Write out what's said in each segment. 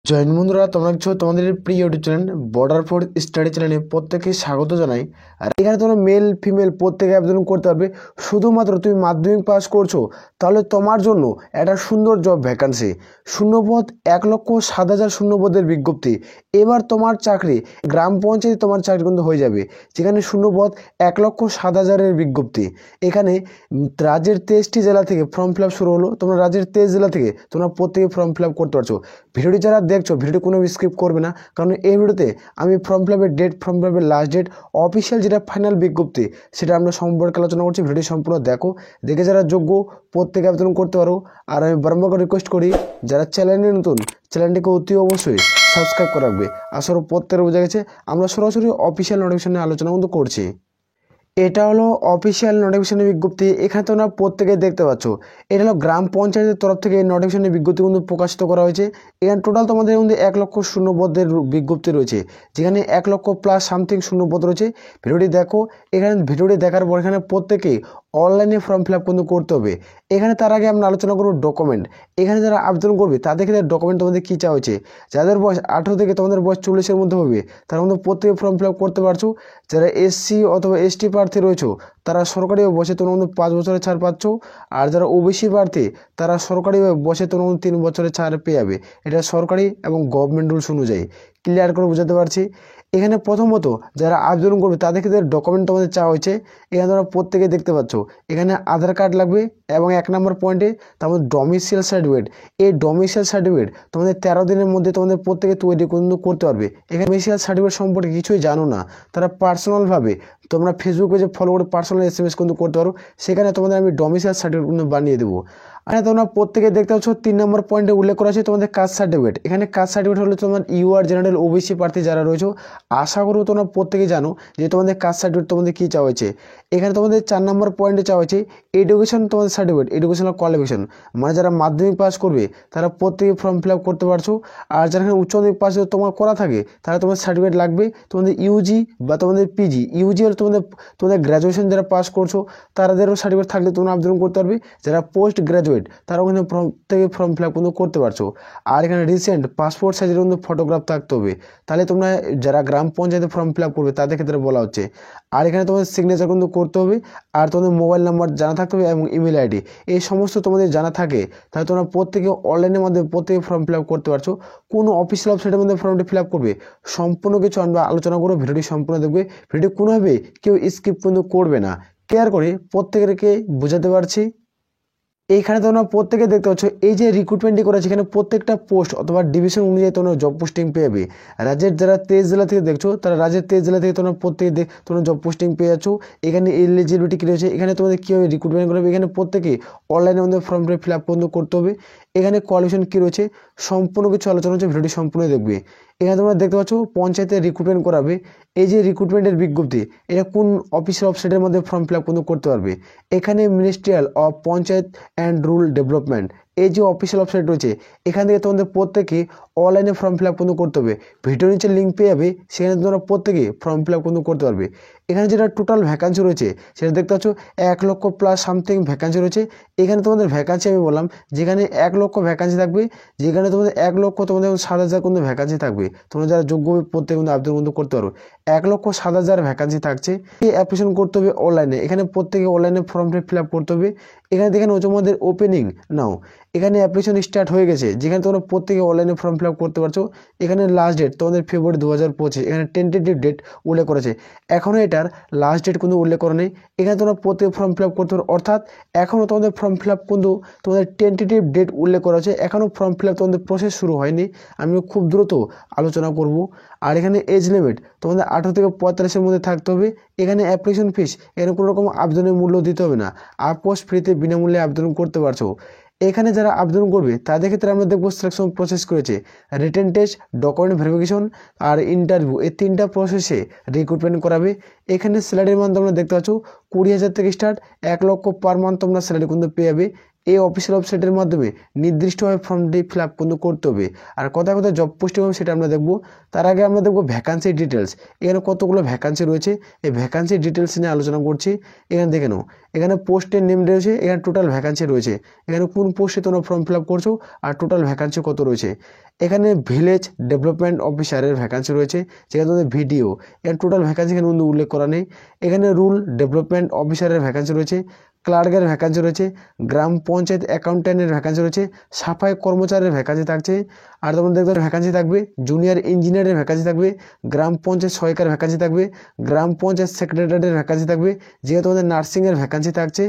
Join বন্ধুরা, তোমরা দেখছো তোমাদের প্রিয় YouTube channel border force study চ্যানেলে প্রত্যেককে স্বাগত জানাই। আর এখানে তোমরা মেল ফিমেল প্রত্যেকে আবেদন করতে পারবে। শুধুমাত্র তুমি মাধ্যমিক পাস করছো তাহলে তোমার জন্য একটা সুন্দর জব ভ্যাকান্সি। শূন্যপদ 1,07,000 শূন্যপদের বিজ্ঞপ্তি। এবার তোমার চাকরি গ্রাম পঞ্চায়েতে তোমার চাকরি কিন্তু হয়ে যাবে, যেখানে শূন্যপদ 1,07,000-এর বিজ্ঞপ্তি। এখানে রাজ্যের 23টি জেলা থেকে ফর্ম ফিল আপ শুরু হলো। তোমরা রাজ্যের 23 জেলা থেকে তোমরা প্রত্যেকে ফর্ম ফিল আপ করতে পারছো। ভিডিওটি যারা দেখছো ভিডিওটি কোনো স্কিপ করবে না, কারণ এই ভিডিওতে আমি ফর্ম ফিল আপের ডেট, ফর্ম ফিল আপের লাস্ট ডেট, অফিসিয়াল যেটা ফাইনাল বিজ্ঞপ্তি সেটা আমরা সম্পর্কে আলোচনা করছি। ভিডিওটি সম্পূর্ণ দেখো, দেখে যারা যোগ্য প্রত্যেকে আবেদন করতে পারো। আর আমি বারবার রিকোয়েস্ট করি, যারা চ্যানেলে নতুন চ্যানেলটিকে অতি অবশ্যই সাবস্ক্রাইব করে রাখবে। আসলে প্রত্যেকের বোঝা গেছে আমরা সরাসরি অফিসিয়াল নোটিফিকেশনে আলোচনা কিন্তু করছি। এটা হলো অফিসিয়াল নোটিফিকেশনের বিজ্ঞপ্তি। এখানে তোমরা প্রত্যেকে দেখতে পাচ্ছ, এটা হলো গ্রাম পঞ্চায়েতের তরফ থেকে এই নোটিফিকেশনের বিজ্ঞপ্তি কিন্তু প্রকাশিত করা হয়েছে। এখানে টোটাল তোমাদের কিন্তু 1,00,000 শূন্যপদের বিজ্ঞপ্তি রয়েছে, যেখানে 1,00,000 প্লাস সামথিং শূন্যপদ রয়েছে। ভিডিওটি দেখো, এখানে ভিডিওটি দেখার পর এখানে প্রত্যেকেই অনলাইনে ফর্ম ফিল আপ কিন্তু করতে হবে। এখানে তার আগে আমরা আলোচনা করব ডকুমেন্ট। এখানে যারা আবেদন করবে তাদের ক্ষেত্রে ডকুমেন্ট তোমাদের কী চাওয়া হয়েছে। যাদের বয়স 18 থেকে তোমাদের বয়স 40-এর মধ্যে হবে তার মধ্যে প্রত্যেকে ফর্ম ফিল আপ করতে পারছো। যারা এসসি অথবা এসটি প্রার্থী রয়েছে তারা সরকারি বসে তোমরা মধ্যে 5 বছরের ছাড় পাচ্ছ। আর যারা ওবিসি প্রার্থী তারা সরকারি বসে তোমরা 3 বছরের ছাড় পেয়ে যাবে। এটা সরকারি এবং গভর্নমেন্ট রুলস অনুযায়ী। ক্লিয়ার করে বোঝাতে পারছি। এখানে প্রথমত যারা আবেদন করবে তাদের ক্ষেত্রে ডকুমেন্ট তোমাদের চাওয়া হয়েছে। এখানে তোমরা প্রত্যেকে দেখতে পাচ্ছ, এখানে আধার কার্ড লাগবে এবং 1 নম্বর পয়েন্টে তারপর ডোমিসাইল সার্টিফিকেট। এই ডোমিসাইল সার্টিফিকেট তোমাদের 13 দিনের মধ্যে তোমাদের প্রত্যেকে তৈরি কিন্তু করতে পারবে। এখানে ডোমিসাইল সার্টিফিকেট সম্পর্কে কিছুই জানো না তারা পার্সোনালভাবে তোমরা ফেসবুক পেজে ফলো করে পার্সোনাল SMS কিন্তু করতে পারো। সেখানে তোমাদের আমি ডোমিসাইল সার্টিফিকেট কিন্তু বানিয়ে দেবো। আর তোমরা প্রত্যেকে দেখতে পাচ্ছ 3 নম্বর পয়েন্টে উল্লেখ করা আছে তোমাদের কাস্ট সার্টিফিকেট। এখানে কাস্ট সার্টিফিকেট হলো তোমার UR জেনারেল ওবিসি প্রার্থী যারা রয়েছে। আশা করব তোমরা প্রত্যেকে জানো যে তোমাদের কাস্ট সার্টিফিকেট তোমাদের কী চাওয়া হয়েছে। এখানে তোমাদের 4 নম্বর পয়েন্টে চাওয়া হয়েছে এডুকেশন তোমাদের সার্টিফিকেট, এডুকেশনাল কোয়ালিফিকেশন। মানে যারা মাধ্যমিক পাস করবে তারা প্রত্যেকে ফর্ম ফিল আপ করতে পারছো। আর যারা উচ্চ মাধ্যমিক পাস তোমার করা থাকে তাহলে তোমাদের সার্টিফিকেট লাগবে তোমাদের UG বা তোমাদের PG। UG হলো তোমাদের গ্র্যাজুয়েশন যারা পাস করছো তাদেরও সার্টিফিকেট থাকলে তোমরা আবেদন করতে পারবে। যারা পোস্ট গ্র্যাজুয়েট তারাও কিন্তু প্রত্যেকে ফর্ম ফিল আপ কিন্তু করতে পারছো। আর এখানে রিসেন্ট পাসপোর্ট সাইজের কিন্তু ফটোগ্রাফ থাকতে হবে, তাহলে তোমরা যারা গ্রাম পঞ্চায়েতে ফর্ম ফিল আপ করবে তাদের ক্ষেত্রে বলা হচ্ছে। আর এখানে তোমাদের সিগনেচার কিন্তু করতে হবে। আর তোমাদের মোবাইল নাম্বার জানা থাকতে হবে এবং ইমেল ID, এই সমস্ত তোমাদের জানা থাকে তাহলে তোমরা প্রত্যেকে অনলাইনের মাধ্যমে প্রত্যেকে ফর্ম ফিল আপ করতে পারছো। কোনো অফিসিয়াল ওয়েবসাইটের মধ্যে ফর্মটি ফিল আপ করবে সম্পূর্ণ কিছু আমরা আলোচনা করবো। ভিডিওটি সম্পূর্ণ দেখবে, ভিডিও কোনোভাবে কেউ স্কিপ কিন্তু করবে না। কেয়ার করে প্রত্যেকেরকে বোঝাতে পারছি। এইখানে তোমরা প্রত্যেকে দেখতে পাচ্ছ এই যে রিক্রুটমেন্টটি করেছে, এখানে প্রত্যেকটা পোস্ট অথবা ডিভিশন অনুযায়ী তোমরা জব পোস্টিং পেয়ে যাবে। রাজ্যের যারা 23 জেলা থেকে দেখছো তারা রাজ্যের 23 জেলা থেকে তোমরা প্রত্যেকে তোমরা জব পোস্টিং পেয়ে যাচ্ছ। এখানে এলিজিবিলিটি কী রয়েছে, এখানে তোমাদের কীভাবে রিক্রুটমেন্ট করবে, এখানে প্রত্যেকে অনলাইনের মধ্যে ফর্মটি ফিল আপ করতে হবে। এখানে কোয়ালিফিকেশন কী রয়েছে সম্পূর্ণ কিছু আলোচনা হচ্ছে, ভিডিওটি সম্পূর্ণ দেখবে। এখানে তোমরা দেখতে পাচ্ছ পঞ্চায়েতে রিক্রুটমেন্ট করাবে। এই যে রিক্রুটমেন্টের বিজ্ঞপ্তি এটা কোন অফিসিয়াল ওয়েবসাইটের মধ্যে ফর্ম ফিল আপ করতে পারবে। এখানে ministerial of panchayat and rural development এই যে অফিসিয়াল ওয়েবসাইট রয়েছে এখান থেকে তোমাদের প্রত্যেকে অনলাইনে ফর্ম ফিল আপ করতে হবে। ভিডিও নিচে লিঙ্ক পেয়ে যাবে, সেখানে তোমরা প্রত্যেকে ফর্ম ফিল আপ করতে পারবে। এখানে যেটা টোটাল ভ্যাকান্সি রয়েছে সেটা দেখতে পাচ্ছ 1,00,000 প্লাস সামথিং ভ্যাকান্সি রয়েছে। এখানে তোমাদের ভ্যাকান্সি আমি বললাম যেখানে 1,00,000 ভ্যাকান্সি থাকবে, যেখানে তোমাদের 1,00,000 তোমাদের 7,000 কিন্তু ভ্যাকান্সি থাকবে। তোমরা যারা যোগ্য প্রত্যেকে কিন্তু আবেদন করতে পারো। 1,07,000 ভ্যাকান্সি থাকছে। এই অ্যাপ্লিকেশন করতে হবে অনলাইনে। এখানে প্রত্যেকে অনলাইনে ফর্মটি ফিল আপ করতে হবে। এখানে দেখেন তোমাদের ওপেনিং নাও, এখানে অ্যাপ্লিকেশন স্টার্ট হয়ে গেছে, যেখানে তোমরা প্রত্যেকে অনলাইনে ফর্ম ফিল আপ করতে পারছো। এখানে লাস্ট ডেট তোমাদের ফেব্রুয়ারি 2025, এখানে টেন্টেটিভ ডেট উল্লেখ করেছে। এখনও এটার লাস্ট ডেট কিন্তু উল্লেখ করা নেই। এখানে তোমরা প্রত্যেকে ফর্ম ফিল আপ করতে পারো, অর্থাৎ এখনও তোমাদের ফর্ম ফিল আপ কিন্তু তোমাদের টেন্টেটিভ ডেট উল্লেখ করা আছে। এখনও ফর্ম ফিল আপ তোমাদের প্রসেস শুরু হয়নি, আমি খুব দ্রুত আলোচনা করব। আর এখানে এজ লিমিট তোমাদের 18 থেকে 45-এর মধ্যে থাকতে হবে। এখানে অ্যাপ্লিকেশন ফিস এখানে কোনো রকম আবেদনের মূল্য দিতে হবে না, আপোস ফ্রিতে বিনামূল্যে আবেদন করতে পারছো। এখানে যারা আবেদন করবে তাদের ক্ষেত্রে আমরা দেখবো সিলেকশন প্রসেস করেছে রিটেন টেস্ট, ডকুমেন্ট ভেরিফিকেশন আর ইন্টারভিউ, এই 3টা প্রসেসে রিক্রুটমেন্ট করাবে। এখানে স্যালারির মান তোমরা দেখতে পাচ্ছ 20,000 থেকে স্টার্ট, 1,00,000 পার মান্থ তোমরা স্যালারি কিন্তু পেয়ে যাবে। এই অফিসিয়াল ওয়েবসাইটের মাধ্যমে নির্দিষ্টভাবে ফর্মটি ফিল আপ কিন্তু করতে হবে। আর কোথায় কোথায় জব পোস্টিং হবে সেটা আমরা দেখব। তার আগে আমরা দেখব ভ্যাকান্সি ডিটেলস। এখানে কতগুলো ভ্যাকান্সি রয়েছে, এই ভ্যাকান্সি ডিটেলস নিয়ে আলোচনা করছি। এখানে দেখে নাও, এখানে পোস্টের নেম রয়েছে, এখানে টোটাল ভ্যাকান্সি রয়েছে, এখানে কোন পোস্টে তোমরা ফর্ম ফিল আপ করছো আর টোটাল ভ্যাকান্সি কত রয়েছে। এখানে ভিলেজ ডেভেলপমেন্ট অফিসারের ভ্যাকান্সি রয়েছে, যেখানে তোমাদের ভিডিও, এখানে টোটাল ভ্যাকান্সি এখানে কিন্তু উল্লেখ করা নেই। এখানে রুল ডেভেলপমেন্ট অফিসারের ভ্যাকান্সি রয়েছে, ক্লার্কের ভ্যাকান্সি রয়েছে, গ্রাম পঞ্চায়েত অ্যাকাউন্ট্যান্টের ভ্যাকান্সি রয়েছে, সাফাই কর্মচারীর ভ্যাকান্সি থাকছে। আর তোমাদের দেখতে ভ্যাকান্সি থাকবে জুনিয়র ইঞ্জিনিয়ারের ভ্যাকান্সি থাকবে, গ্রাম পঞ্চায়েত সহায়িকার ভ্যাকান্সি থাকবে, গ্রাম পঞ্চায়েত সেক্রেটারির ভ্যাকান্সি থাকবে, যেহেতু তোমাদের নার্সিংয়ের ভ্যাকান্সি থাকছে।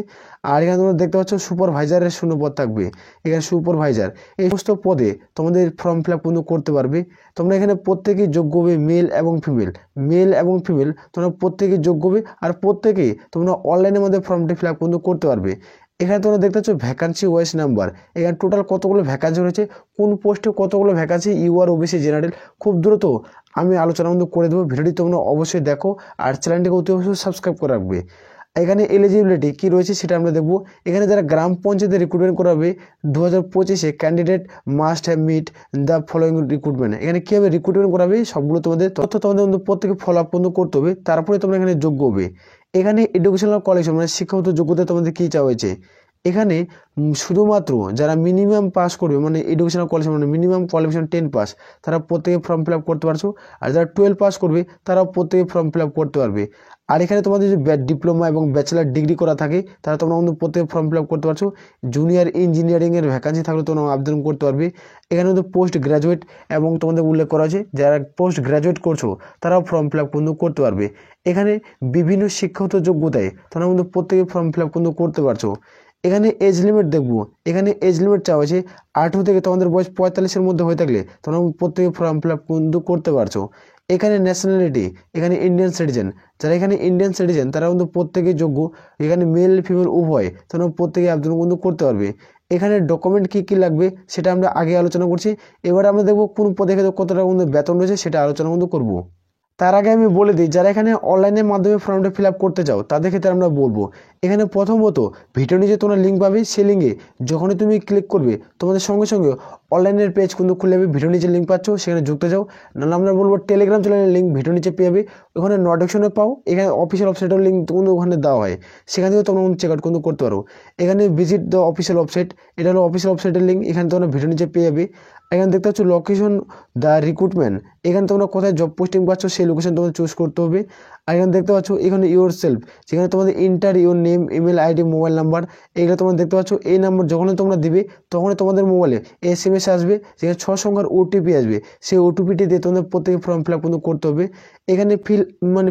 আর এখানে তোমরা দেখতে পাচ্ছ সুপারভাইজারের শূন্যপদ থাকবে, এখানে সুপারভাইজার। এই সমস্ত পদে তোমাদের ফর্ম ফিল আপ কিন্তু করতে পারবে। তোমরা এখানে প্রত্যেকেই যোগ্য হবে, মেল এবং ফিমেল, মেল এবং ফিমেল তোমরা প্রত্যেকেই যোগ্য হবে। আর প্রত্যেকেই তোমরা অনলাইনের মধ্যে ফর্মটি ফিল আপ কিন্তু করতে পারবে। এখানে তোমরা দেখতে পাচ্ছ ভ্যাকান্সি ওয়াইজ নাম্বার, এখানে টোটাল কতগুলো ভ্যাকান্সি রয়েছে, কোন পোস্টে কতগুলো ভ্যাকান্সি, ইউআর ওবিসি জেনারেল। খুব দ্রুত আমি আলোচনা কিন্তু করে দেবো, ভিডিওটি তোমরা অবশ্যই দেখো আর চ্যানেলটিকে অতি অবশ্যই সাবস্ক্রাইব করে রাখবে। এখানে এলিজিবিলিটি কী রয়েছে সেটা আমরা দেখব। এখানে যারা গ্রাম পঞ্চায়েতে রিক্রুটমেন্ট করাবে 2025-এ candidate must have meet the following recruitment. এখানে কীভাবে রিক্রুটমেন্ট করাবে সবগুলো তোমাদের তথ্য তোমাদের প্রত্যেকে ফলো আপ কিন্তু করতে হবে, তারপরে তোমরা এখানে যোগ্য হবে। এখানে এডুকেশনাল কোয়ালিফিকেশন মানে শিক্ষাগত যোগ্যতা তোমাদের কী চাওয়া হয়েছে। এখানে শুধুমাত্র যারা মিনিমাম পাস করবে মানে এডুকেশনাল কোয়ালিফিকেশন মানে মিনিমাম কোয়ালিফিকেশন 10 পাস, তারা প্রত্যেকে ফর্ম ফিল আপ করতে পারছো। আর যারা 12 পাস করবে তারাও প্রত্যেকে ফর্ম ফিল আপ করতে পারবে। আর এখানে তোমাদের যে ডিপ্লোমা এবং ব্যাচেলার ডিগ্রি করা থাকে তারা তোমরা কিন্তু প্রত্যেকে ফর্ম ফিল আপ করতে পারছো। জুনিয়র ইঞ্জিনিয়ারিংয়ের ভ্যাকান্সি থাকলে তোমরা আবেদন করতে পারবে। এখানে কিন্তু পোস্ট গ্র্যাজুয়েট এবং তোমাদের উল্লেখ করা আছে যারা পোস্ট গ্র্যাজুয়েট করছো তারাও ফর্ম ফিল আপ কিন্তু করতে পারবে। এখানে বিভিন্ন শিক্ষাগত যোগ্যতায় তোমরা কিন্তু প্রত্যেকে ফর্ম ফিল আপ কিন্তু করতে পারছো। এখানে এজ লিমিট দেখবো, এখানে এজ লিমিট চাওয়া হয়েছে 18 থেকে তোমাদের বয়স 45-এর মধ্যে হয়ে থাকলে তোমরা প্রত্যেকে ফর্ম ফিল আপ কিন্তু করতে পারছো। এখানে ন্যাশনালিটি, এখানে ইন্ডিয়ান সিটিজেন, যারা এখানে ইন্ডিয়ান সিটিজেন তারা কিন্তু প্রত্যেকেই যোগ্য। এখানে মেল ফিমেল উভয় তোমরা প্রত্যেকে আবেদন কিন্তু করতে পারবে। এখানে ডকুমেন্ট কী কী লাগবে সেটা আমরা আগে আলোচনা করছি। এবার আমরা দেখবো কোন পদে কত টাকা কিন্তু বেতন রয়েছে সেটা আলোচনা কিন্তু করবো। তার আগে আমি বলে দিই, যারা এখানে অনলাইনের মাধ্যমে ফর্মটা ফিল আপ করতে চাও তাদের ক্ষেত্রে আমরা বলবো, এখানে প্রথমত ভিডিও নিচে তোমরা লিঙ্ক পাবে, সেই লিঙ্কে যখনই তুমি ক্লিক করবে তোমাদের সঙ্গে সঙ্গে অনলাইনের পেজ কিন্তু খুলে যাবে। ভিডিও নিচে লিঙ্ক পাচ্ছ, সেখানে যুক্ত যাও। নাহলে আমরা বলবো টেলিগ্রাম চ্যানেলের লিঙ্ক ভিডিও নিচে পেয়ে যাবে, ওখানে নোটিফিকেশনে পাও। এখানে অফিসিয়াল ওয়েবসাইটের লিঙ্ক কিন্তু ওখানে দেওয়া হয়, সেখান থেকে তোমরা চেক আউট কিন্তু করতে পারো। এখানে ভিজিট দ্য অফিসিয়াল ওয়েবসাইট, এটা হলো অফিসিয়াল ওয়েবসাইটের লিঙ্ক, এখানে তোমরা ভিডিও নিচে পেয়ে যাবে। এখানে দেখতে পাচ্ছ লোকেশন দ্য রিক্রুটমেন্ট, এখানে তোমরা কোথায় জব পোস্টিং পাচ্ছ সেই লোকেশন তোমাদের চুজ করতে হবে। আর এখানে দেখতে পাচ্ছ এখানে ইউর সেলফ, যেখানে তোমাদের inter your name, email ID, mobile number, এইগুলো তোমরা দেখতে পাচ্ছ। এই নাম্বার যখনই তোমরা দিবে তখনই তোমাদের মোবাইলে SMS আসবে, যেখানে 6 সংখ্যার OTP আসবে, সেই OTPটি দিয়ে তোমাদের প্রত্যেকে ফর্ম ফিল আপ কিন্তু করতে হবে। এখানে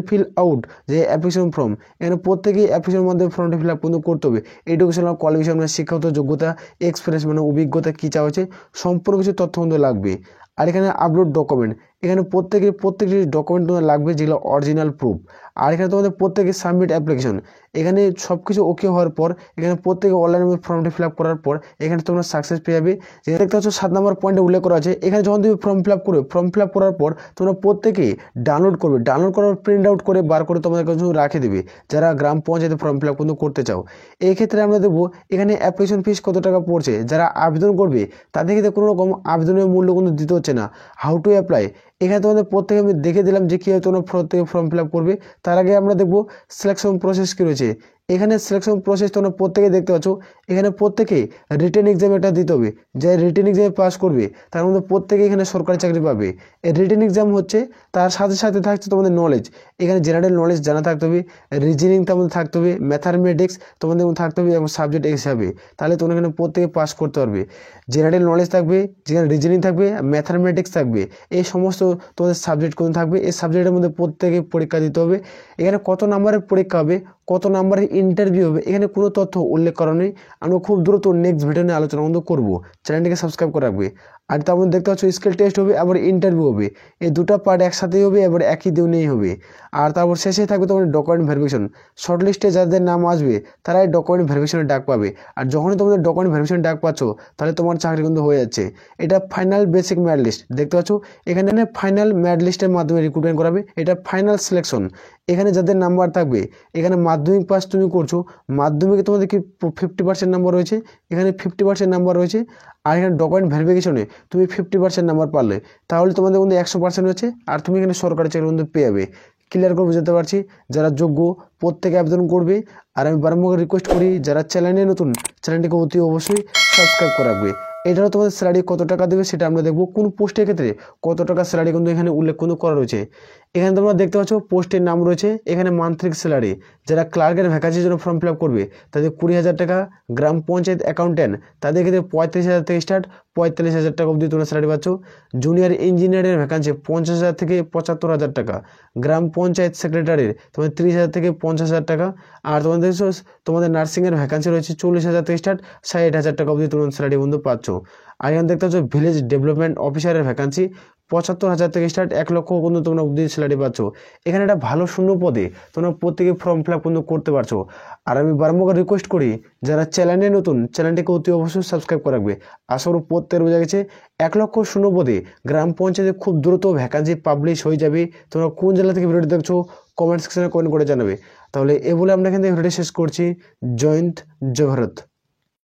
ফিল আউট যে অ্যাপ্লিকেশন ফর্ম, এখানে প্রত্যেকেই অ্যাপ্লিকেশনের মধ্যে ফর্মটি ফিল আপ কিন্তু করতে হবে। এডুকেশনাল কোয়ালিফিকেশন মানে শিক্ষাগত যোগ্যতা, এক্সপিরিয়েন্স মানে অভিজ্ঞতা কী চাওয়া হচ্ছে, সম্পূর্ণ কিছু তথ্য কিন্তু লাগবে। আর এখানে আপলোড ডকুমেন্ট, এখানে প্রত্যেকটি ডকুমেন্ট তোমার লাগবে যেগুলো অরিজিনাল প্রুফ। আর এখানে তোমাদের প্রত্যেকে সাবমিট অ্যাপ্লিকেশন, এখানে সব কিছু ওকে হওয়ার পর এখানে প্রত্যেকে অনলাইনে ফর্মটি ফিল আপ করার পর এখানে তোমরা সাকসেস পেয়ে যাবে। যেটা দেখতে পাচ্ছ 7 নম্বর পয়েন্টে উল্লেখ করা আছে। এখানে যখন তুমি ফর্ম ফিল আপ করবে, ফর্ম ফিল আপ করার পর তোমরা প্রত্যেকেই ডাউনলোড করবে, ডাউনলোড করার প্রিন্ট আউট করে বার করে তোমাদের কাছে রাখে দেবে যারা গ্রাম পঞ্চায়েতে ফর্ম ফিল আপ কিন্তু করতে চাও। এই ক্ষেত্রে আমরা দেখবো এখানে অ্যাপ্লিকেশন ফিস কত টাকা পড়ছে। যারা আবেদন করবে তাদের ক্ষেত্রে কোনো রকম আবেদনের মূল্য কিন্তু দিতে হচ্ছে না। হাউ টু অ্যাপ্লাই, এখানে তোমাদের প্রত্যেকে আমি দেখে দিলাম যে কীভাবে তোমরা প্রত্যেকে ফর্ম ফিল আপ করবে। তার আগে আমরা দেখবো সিলেকশন প্রসেস কী রয়েছে। এখানে সিলেকশন প্রসেস তোমরা প্রত্যেকে দেখতে পাচ্ছ, এখানে প্রত্যেকে রিটেন এক্সাম একটা দিতে হবে। যে রিটেন এক্সামে পাস করবে তার মধ্যে প্রত্যেকে এখানে সরকারি চাকরি পাবে। এই রিটেন এক্সাম হচ্ছে, তার সাথে সাথে থাকছে তোমাদের নলেজ, এখানে জেনারেল নলেজ জানা থাকতে হবে, রিজনিং তোমাদের থাকতে হবে, ম্যাথামেটিক্স তোমাদের থাকতে হবে এবং সাবজেক্ট হিসাবে, তাহলে তোমরা এখানে প্রত্যেকে পাস করতে পারবে। জেনারেল নলেজ থাকবে, যেখানে রিজনিং থাকবে, ম্যাথামেটিক্স থাকবে, এই সমস্ত তোমাদের সাবজেক্ট কোন থাকবে। এই সাবজেক্টের মধ্যে প্রত্যেকে পরীক্ষা দিতে হবে। এখানে কত নাম্বারের পরীক্ষা হবে, কত নাম্বারের ইন্টারভিউ হবে, এখানে কোনো তথ্য উল্লেখ করা নেই। আমরা খুব দ্রুত নেক্সট ভিডিও নিয়ে আলোচনা করবো। চ্যানেলটিকে সাবস্ক্রাইব করে রাখবে। আর তারপর দেখতে পাচ্ছ স্কিল টেস্ট হবে, আবার ইন্টারভিউ হবে। এই দুটো পার্ট একসাথেই হবে, এবার একই দিনেই হবে। আর তারপর শেষে থাকবে তোমাদের ডকুমেন্ট ভেরিফিকেশন। শর্ট লিস্টে যাদের নাম আসবে তারাই ডকুমেন্ট ভেরিফিকেশনের ডাক পাবে। আর যখনই তোমাদের ডকুমেন্ট ভেরিফিকেশন ডাক পাচ্ছ তাহলে তোমার চাকরি কিন্তু হয়ে যাচ্ছে। এটা ফাইনাল বেসিক মেরিট লিস্ট দেখতে পাচ্ছ, এখানে ফাইনাল মেরিট লিস্টের মাধ্যমে রিক্রুটমেন্ট করাবে। এটা ফাইনাল সিলেকশন। এখানে যাদের নাম্বার থাকবে, এখানে মাধ্যমিক পাস তুমি করছো, মাধ্যমিকে তোমাদের কি 50% নাম্বার রয়েছে, এখানে 50% নাম্বার রয়েছে। আর এখানে ডকুমেন্ট ভেরিফিকেশনে তুমি 50% নাম্বার পারলে তাহলে তোমাদের কিন্তু 100% হচ্ছে, আর তুমি এখানে সরকারি চাকরি কিন্তু পেয়ে যাবে। ক্লিয়ার করে বুঝতে পারছি। যারা যোগ্য প্রত্যেকে আবেদন করবে। আর আমি বারবার রিকোয়েস্ট করি যারা চ্যানেলে নতুন, চ্যানেলটিকে অতি অবশ্যই সাবস্ক্রাইব করে রাখবে। এটাও তোমাদের স্যালারি কত টাকা দেবে সেটা আমরা দেখবো, কোন পোস্টের ক্ষেত্রে কত টাকা স্যালারি কিন্তু এখানে উল্লেখ কিন্তু করা রয়েছে। এখানে তোমরা দেখতে পাচ্ছ পোস্টের নাম রয়েছে, এখানে মান্থলি স্যালারি। যারা ক্লার্কের ভ্যাকান্সির জন্য ফর্ম ফিল আপ করবে তাদের 20,000 টাকা, গ্রাম পঞ্চায়েত অ্যাকাউন্ট্যান্ট তাদের ক্ষেত্রে 35,000 থেকে স্টার্ট, 45,000 টাকা অবধি তোমরা স্যালারি পাচ্ছ। জুনিয়র ইঞ্জিনিয়ারের ভ্যাকান্সি 50,000 থেকে 75,000 টাকা, গ্রাম পঞ্চায়েত সেক্রেটারির তোমাদের 30,000 থেকে 50,000 টাকা। আর তোমাদের তোমাদের নার্সিংয়ের ভ্যাকান্সি রয়েছে 40,000 থেকে স্টার্ট, 60,000 টাকা অবধি তোমরা স্যালারি বন্ধু পাচ্ছ। আর এখানে দেখতে পাচ্ছ ভিলেজ ডেভেলপমেন্ট অফিসারের ভ্যাকান্সি 75,000 থেকে স্টার্ট, 1 লক্ষ কিন্তু তোমরা অবধি স্যালারি পাচ্ছ। এখানে একটা ভালো শূন্য পদে তোমরা প্রত্যেকে ফর্ম ফিল আপ কিন্তু করতে পারছো। আর আমি বারবার রিকোয়েস্ট করি যারা চ্যানেলে নতুন, চ্যানেলটিকে অতি অবশ্যই সাবস্ক্রাইব করে রাখবে। আশা করি প্রত্যেকের বোঝা গেছে 1 লক্ষ শূন্য পদে গ্রাম পঞ্চায়েতে খুব দ্রুত ভ্যাকান্সি পাবলিশ হয়ে যাবে। তোমরা কোন জেলা থেকে ভিডিওটি দেখছো কমেন্ট সেকশনে কমেন্ট করে জানাবে। তাহলে এ বলে আমরা এখান থেকে ভিডিওটি শেষ করছি। জয় হিন্দ, জয় ভারত।